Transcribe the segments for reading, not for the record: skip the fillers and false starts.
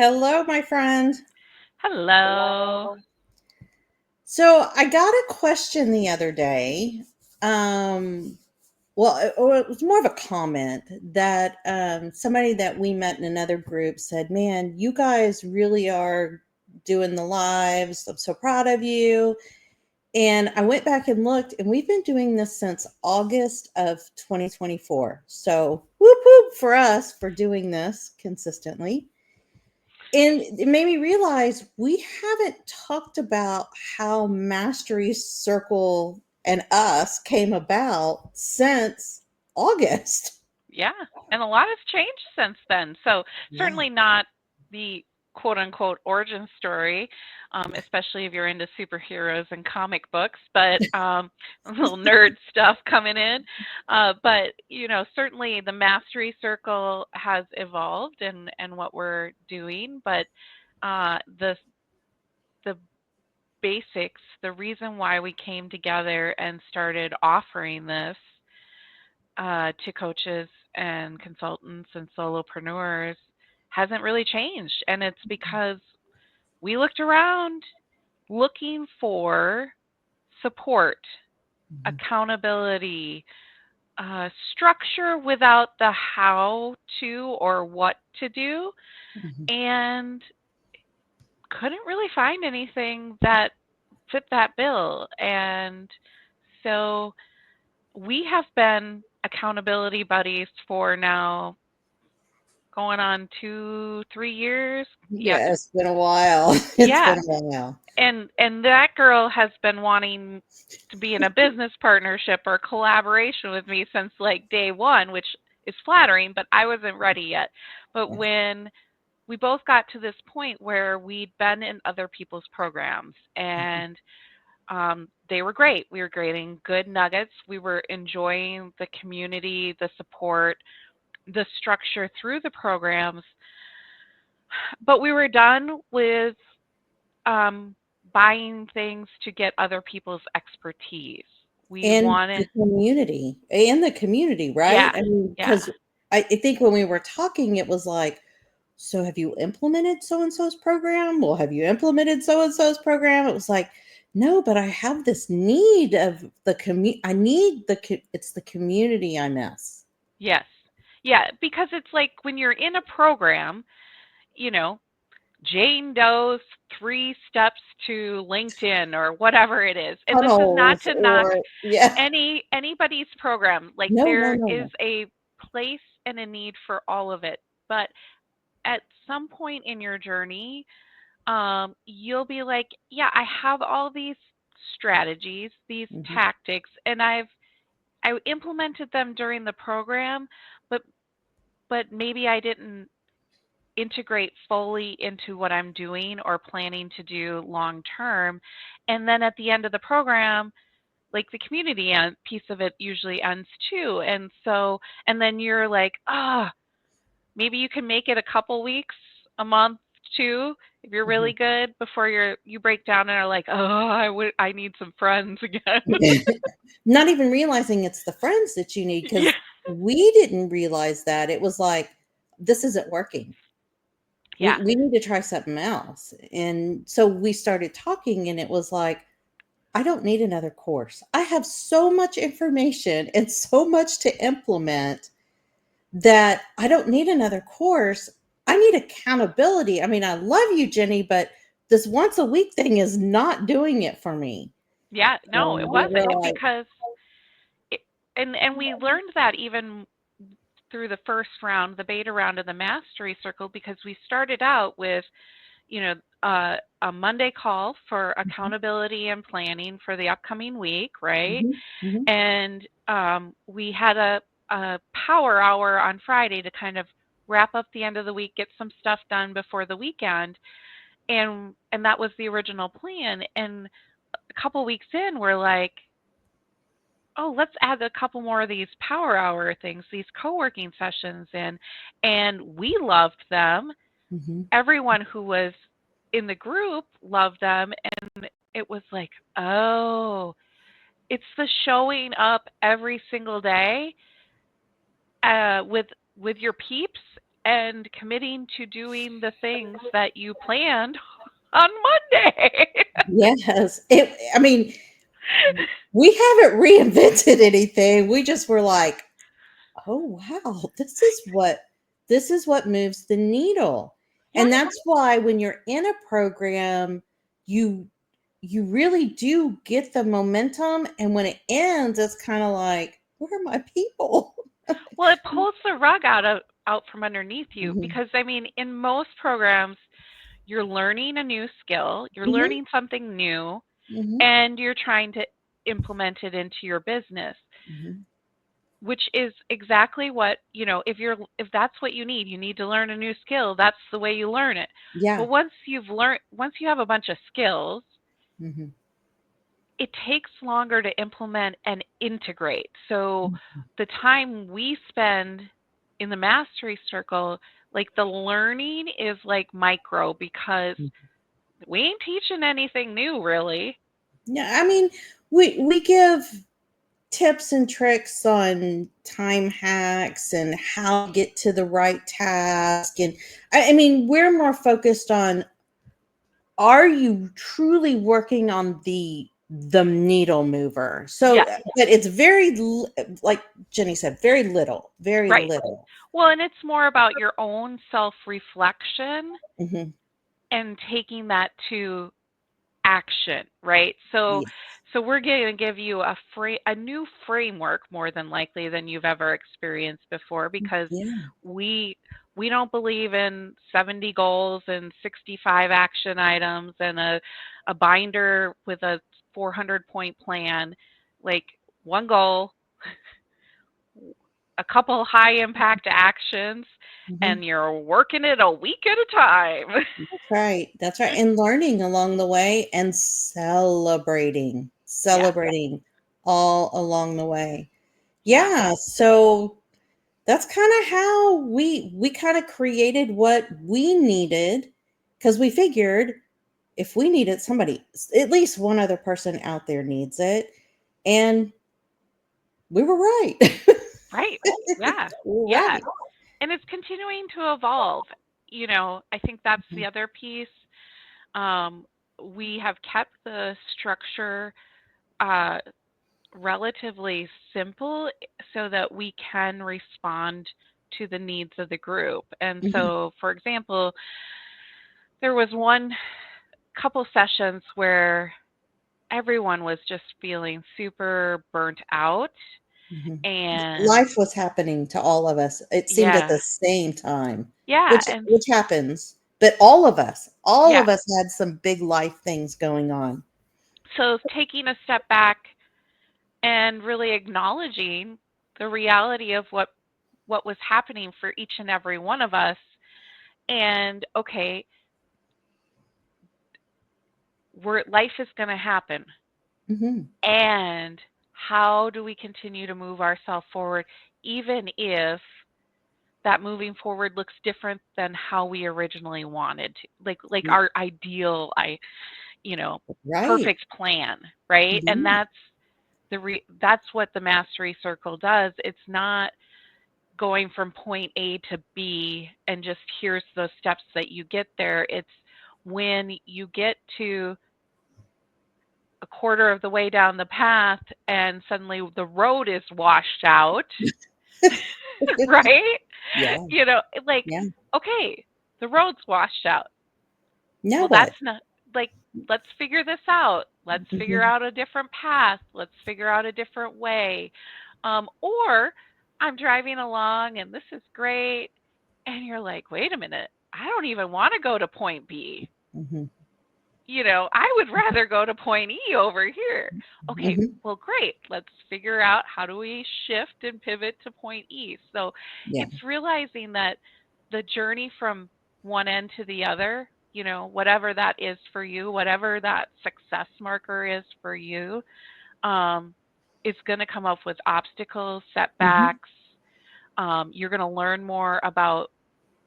Hello, my friend. Hello. So I got a question the other day. Um, it was more of a comment that somebody that we met in another group said, "Man, you guys really are doing the lives. I'm so proud of you." And I went back and looked, and we've been doing this since August of 2024. So whoop whoop for us for doing this consistently. And it made me realize we haven't talked about how Mastery Circle and us came about since August. Yeah, and a lot has changed since then. So Yeah. certainly not the quote unquote origin story, especially if you're into superheroes and comic books, but a little nerd stuff coming in. But certainly the Mastery Circle has evolved and what we're doing, but the basics, the reason why we came together and started offering this to coaches and consultants and solopreneurs hasn't really changed. And it's because we looked around looking for support, Mhm. accountability, structure without the how to or what to do, Mhm. and couldn't really find anything that fit that bill. And so we have been accountability buddies for now going on 2, 3 years. Yeah, Yeah, it's been a while. It's yeah. been a while. And that girl has been wanting to be in a business partnership or collaboration with me since like day one, which is flattering, but I wasn't ready yet. But Yeah. when we both got to this point where we'd been in other people's programs and they were great. We were getting good nuggets. We were enjoying the community, the support, the structure through the programs, but we were done with um, buying things to get other people's expertise. We And wanted, the community, right? yeah, I mean, yeah, because I think when we were talking, it was like, so have you implemented so and so's program? Well, have you implemented so and so's program? It was like, no, but I have this need of the community. I need it's the community I miss. yes, yeah, because it's like when you're in a program, you know, Jane Doe's 3 steps to LinkedIn or whatever it is. And this is not Tunnels to knock or yeah. anybody's program. Like No, no, there no, is no. a place and a need for all of it. But at some point in your journey, you'll be like, yeah, I have all these strategies, these Mhm, tactics, and I implemented them during the program, but maybe I didn't integrate fully into what I'm doing or planning to do long term. And then at the end of the program, like the community piece of it usually ends too. And so, and then you're like, maybe you can make it a couple weeks, a month, two, if you're mhm. really good before you break down and are like, I need some friends again. Not even realizing it's the friends that you need Yeah. because we didn't realize that. It was like, this isn't working. Yeah. We need to try something else. And so we started talking, and it was like, I don't need another course. I have so much information and so much to implement that I don't need another course. I need accountability. I mean, I love you, Jenny, but this once a week thing is not doing it for me. Yeah. No, And it we wasn't. were like, Because it, and we learned that even through the first round, the beta round of the mastery circle, because we started out with, you know, a Monday call for mhm, accountability and planning for the upcoming week, right? mhm, mhm, And we had a power hour on Friday to kind of wrap up the end of the week, get some stuff done before the weekend, and that was the original plan. And a couple weeks in, we're like, oh, let's add a couple more of these power hour things, these co-working sessions in, and we loved them. mhm. Everyone who was in the group loved them, and it was like, oh, it's the showing up every single day with your peeps and committing to doing the things that you planned on Monday. Yes. I mean, we haven't reinvented anything. We just were like, oh wow, this is what moves the needle. Yeah. And that's why when you're in a program, you you really do get the momentum, and when it ends, it's kind of like, where are my people? Well, it pulls the rug out from underneath you Mhm. because I mean, in most programs, you're learning a new skill, you're Mhm. learning something new, Mhm. and you're trying to implement it into your business, Mhm. which is exactly what, if that's what you need to learn a new skill, that's the way you learn it. Yeah. But once you have a bunch of skills, Mhm. it takes longer to implement and integrate. So Mhm. the time we spend in the mastery circle, like the learning is like micro because we ain't teaching anything new really. Yeah, I mean, we give tips and tricks on time hacks and how to get to the right task, and I mean, we're more focused on, are you truly working on the needle mover? So, Yes. but it's like Jenny said, very Right. little. Well, and it's more about your own self-reflection Hmm. and taking that to action, right? So Yeah. we're going to give you a new framework more than likely than you've ever experienced before because Yeah. we we don't believe in 70 goals and 65 action items and a binder with a 400-point plan. Like one goal, a couple high impact actions, Hmm. and you're working it a week at a time. That's right. That's right. And learning along the way and Yeah. celebrating all along the way. Yeah. Yeah. So that's kind of how we kind of created what we needed, because we figured if we need it, somebody, at least one other person out there needs it. And we were right. Right. Yeah. We were Yeah. right. And it's continuing to evolve. I think that's Mhm. the other piece. Um, we have kept the structure uh, relatively simple so that we can respond to the needs of the group. And Mhm. so, for example, there was one couple sessions where everyone was just feeling super burnt out. Mhm. And Life was happening to all of us. It seemed at yeah, the same time, yeah, and which happens. But all of yeah. us had some big life things going on. So taking a step back and really acknowledging the reality of what was happening for each and every one of us, and okay, life is going to happen, Mhm. and how do we continue to move ourselves forward even if that moving forward looks different than how we originally wanted to, like Mm, our ideal, right. perfect plan, right? And Yeah. that's what the mastery circle does. It's not going from point A to B and just here's the steps that you get there. It's when you get to a quarter of the way down the path and suddenly the road is washed out, right? Yeah. Like, Yeah. okay, the road's washed out. Now Well, what? that's not like, let's figure this out. Let's figure Mhm. out a different path. Let's figure out a different way. Or I'm driving along and this is great. And you're like, wait a minute, I don't even want to go to point B. Mhm. I would rather go to point E over here. Okay, Mhm. well, great. Let's figure out how do we shift and pivot to point E. So Yeah. it's realizing that the journey from one end to the other, whatever that is for you, whatever that success marker is for you, um, is going to come up with obstacles, Mhm. setbacks. You're going to learn more about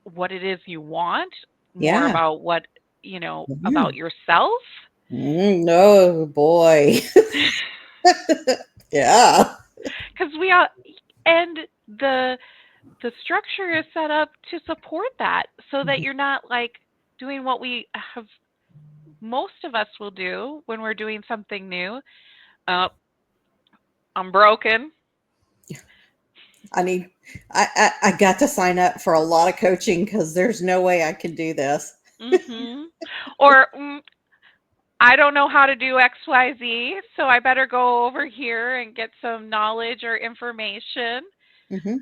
what it is you want, more Yeah. about Yeah. about yourself. No, boy. Yeah. Because we all, and the the structure is set up to support that so that Mhm. you're not like doing what we have most of us will do when we're doing something new. Uh, I'm broken. I need, I got to sign up for a lot of coaching because there's no way I can do this. Or I don't know how to do XYZ, so I better go over here and get some knowledge or information. Hmm.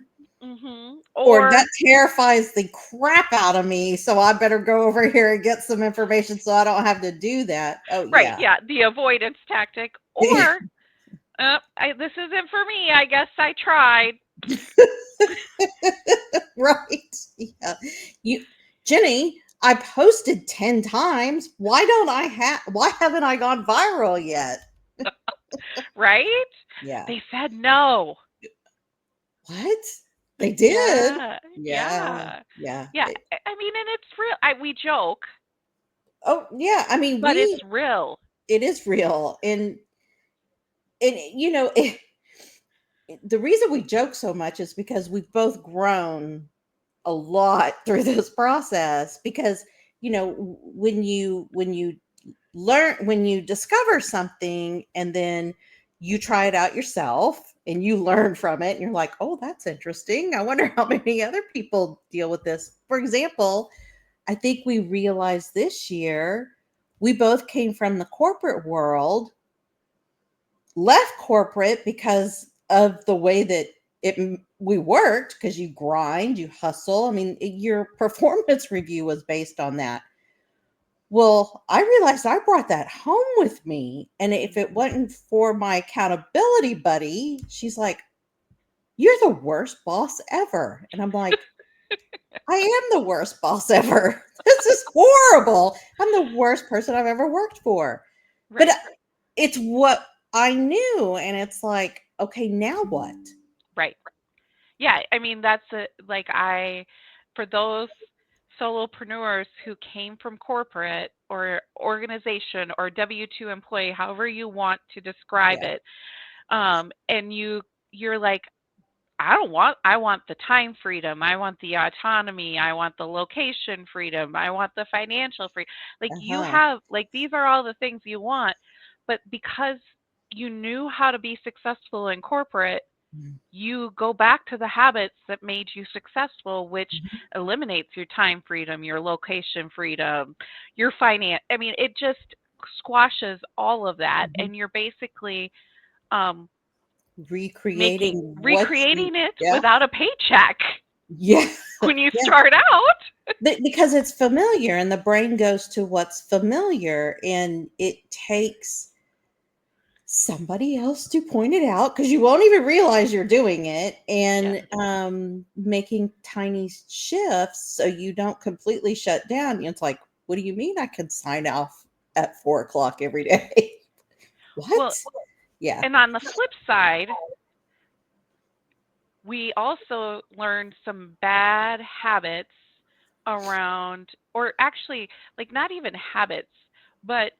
Or Or that terrifies the crap out of me, so I better go over here and get some information so I don't have to do that. Oh right, yeah. yeah, the avoidance tactic. Or this isn't for me. I guess I tried. Right. Yeah. You, Jenny, I posted 10 times. Why haven't I gone viral yet? Right? Yeah. They said no. What? They did? Yeah, Yeah. yeah, Yeah. yeah. I mean, and it's real. We joke, Oh, yeah. I mean, but it's real. it is real. And the reason we joke so much is because we've both grown a lot through this process because, when you learn, when you discover something and then you try it out yourself and you learn from it and you're like, oh, that's interesting, I wonder how many other people deal with this. For example, I think we realized this year we both came from the corporate world, left corporate because of the way that we worked, because you grind, you hustle. I mean, your performance review was based on that. Well, I realized I brought that home with me. And if it wasn't for my accountability buddy, she's like, you're the worst boss ever. And I'm like, I am the worst boss ever. This is horrible. I'm the worst person I've ever worked for. But Right, it's what I knew. And it's like, okay, now what? right. Yeah, I mean, like for those solopreneurs who came from corporate or organization or W-2 employee, however you want to describe Yeah. it, and you're like, I want the time freedom, I want the autonomy, I want the location freedom, I want the financial freedom. Like you Uh-huh. have, like these are all the things you want, but because you knew how to be successful in corporate, you go back to the habits that made you successful, which Mhm. eliminates your time freedom, your location freedom, your finance. I mean, it just squashes all of that, Mhm. and you're basically um, making Recreating what you, recreating it yeah. without a paycheck Yeah. when you Yeah. start out. Because it's familiar and the brain goes to what's familiar, and it takes somebody else to point it out because you won't even realize you're doing it, Yeah, and making tiny shifts so you don't completely shut down. It's like, what do you mean I can sign off at 4 o'clock every day? well, What? Yeah. and on the flip side, we also learned some bad habits around, or actually, like not even habits, but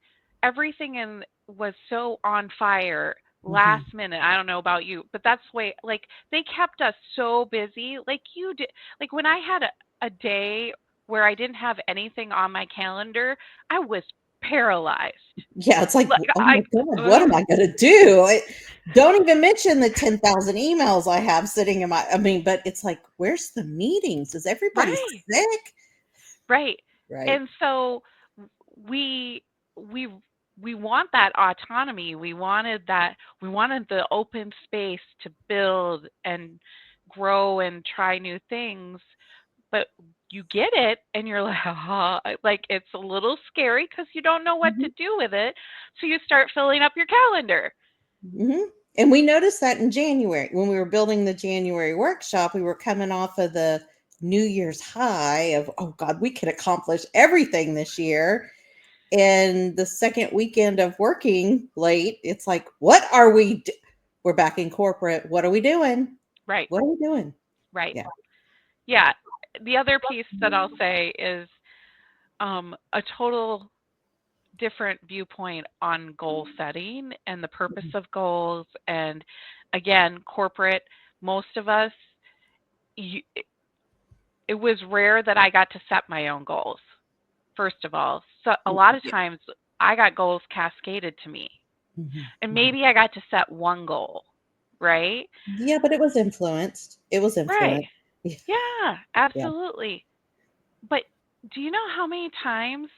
everything in was so on fire Hmm. last minute. I don't know about you, but that's way like they kept us so busy. Like you did, like when I had a day where I didn't have anything on my calendar, I was paralyzed. Yeah, it's like, Like oh my god, what am I going to do? Don't even mention the 10,000 emails I have sitting in my, I mean, but it's like, where's the meetings? Is everybody right, sick? right. Right. And so we we we want that autonomy. We wanted the open space to build and grow and try new things. But you get it and you're like, like it's a little scary because you don't know what to Mhm. do with it. So you start filling up your calendar. Mhm. And we noticed that in January when we were building the January workshop, we were coming off of the New Year's high of, oh God, we can accomplish everything this year. And the second weekend of working late, it's like, what are we're back in corporate. What are we doing? Right, What are we doing? right. Yeah. Yeah. The other piece that I'll say is a total different viewpoint on goal setting and the purpose Mhm. of goals. And again, corporate, most of us, you, it was rare that I got to set my own goals, first of all. So a lot of times I got goals cascaded to me. Mhm. And maybe I got to set one goal, right? Yeah, but it was influenced. It was Right. influenced. Yeah. Yeah, Yeah. absolutely. But do you know how many times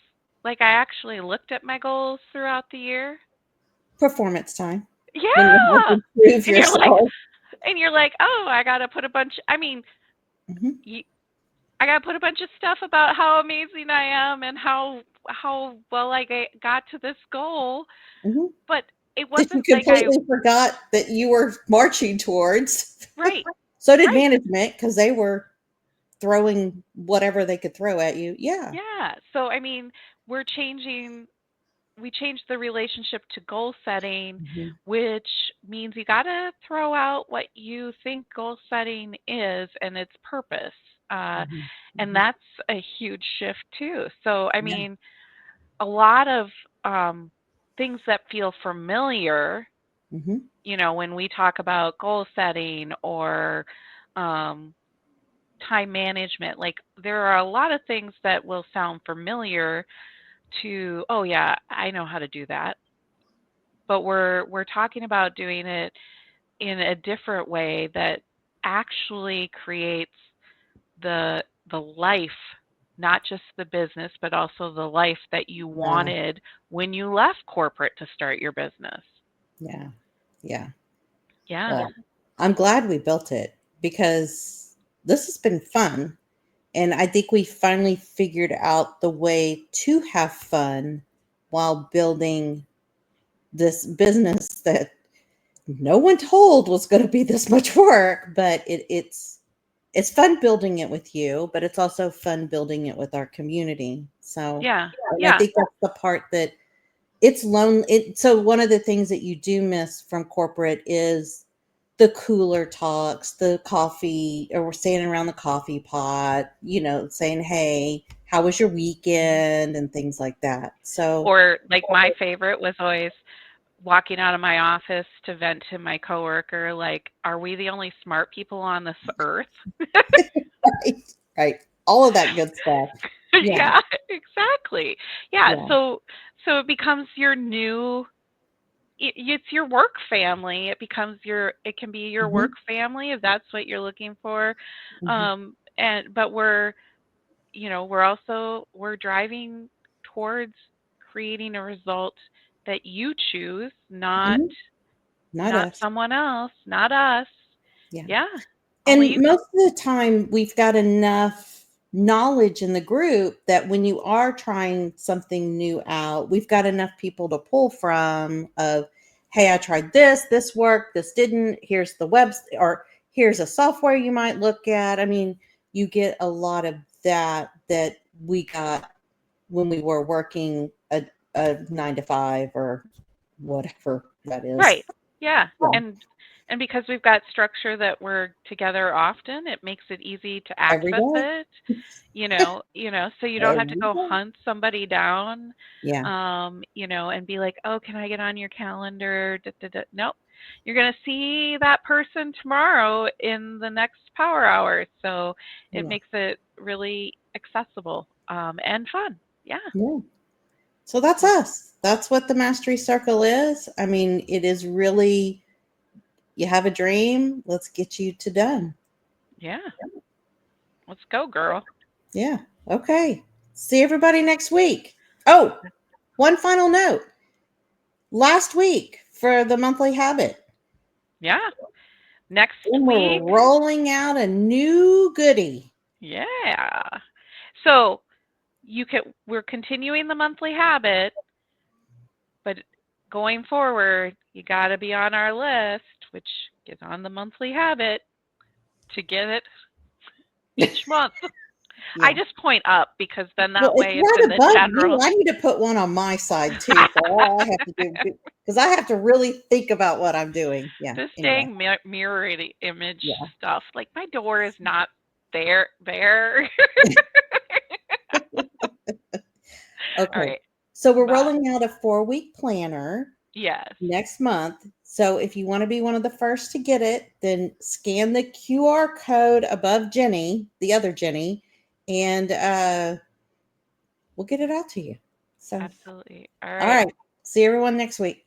like I actually looked at my goals throughout the year? Performance time when you have Yeah. to prove And you're like yourself. "Oh, I got to put a bunch I mean, Mhm. you, I got to put a bunch of stuff about how amazing I am and how well I got to this goal, Mhm. but it That you wasn't like I completely forgot that you were marching towards. right. So did Right. management because they were throwing whatever they could throw at you. Yeah. Yeah. So I mean, we're changing we changed the relationship to goal setting, Mhm. which means you got to throw out what you think goal setting is and its purpose. Mhm. And Mhm. that's a huge shift too. So, I Yeah. mean, a lot of things that feel familiar, Mhm. when we talk about goal setting or um, time management, like there are a lot of things that will sound familiar to, oh yeah, I know how to do that. But we're talking about doing it in a different way that actually creates the life, not just the business, but also the life that you Yeah. wanted when you left corporate to start your business. Yeah. Yeah. Yeah. Well, I'm glad we built it because this has been fun. And I think we finally figured out the way to have fun while building this business that no one told was going to be this much work, but it's fun building it with you, but it's also fun building it with our community. So, Yeah. and I Yeah. think that's the part that it's lonely. So one of the things that you do miss from corporate is the cooler talks, the coffee, or we're standing around the coffee pot, saying, "Hey, how was your weekend?" and things like that. So, Or like my favorite was always walking out of my office to vent to my coworker, like, are we the only smart people on this earth? right, right, all of that good stuff. Yeah, Yeah, exactly. Yeah, yeah, so it becomes your new it's your work family. It can be your work hmm family if that's what you're looking for. hmm And but we're driving towards creating a result that you choose, not hmm not us. someone else, not us. Yeah. Yeah, only And you. most of the time, we've got enough knowledge in the group that when you are trying something new out, we've got enough people to pull from of, hey, I tried this worked, this didn't, here's the web, or here's a software you might look at. I mean, you get a lot of that we got when we were working a 9 to 5 or whatever that is. Right. Yeah. Yeah. And because we've got structure that we're together often, it makes it easy to Every access day. it, so you don't have to Every go day. hunt somebody down, Yeah. and be like, "Oh, can I get on your calendar?" Da, da, da. Nope. You're going to see that person tomorrow in the next power hour. So it Yeah. makes it really accessible, and fun. Yeah. Yeah. So that's us. That's what the Mastery Circle is. I mean, it is really, you have a dream, let's get you to done. Yeah. Let's go, girl. Yeah. Okay. See everybody next week. Oh, one final note. Last week for the monthly habit, Yeah. Next and we're week. rolling out a new goodie. Yeah. So we're continuing the monthly habit, but going forward, you got to be on our list, which is on the monthly habit to get it each month. I Yeah. just point up because then Well, that it's way it's in right the above you. general. I need to put one on my side too. So all I have to do, because I have to really think about what I'm doing. Yeah. This Anyway. dang mirror image Yeah. stuff. Like my door is not there. All Okay. right. So we're Bye. rolling out a 4-week planner. Yes. next month. So if you want to be one of the first to get it, then scan the QR code above Jenny, the other Jenny, and we'll get it out to you. So, Absolutely. All all right. right. See everyone next week.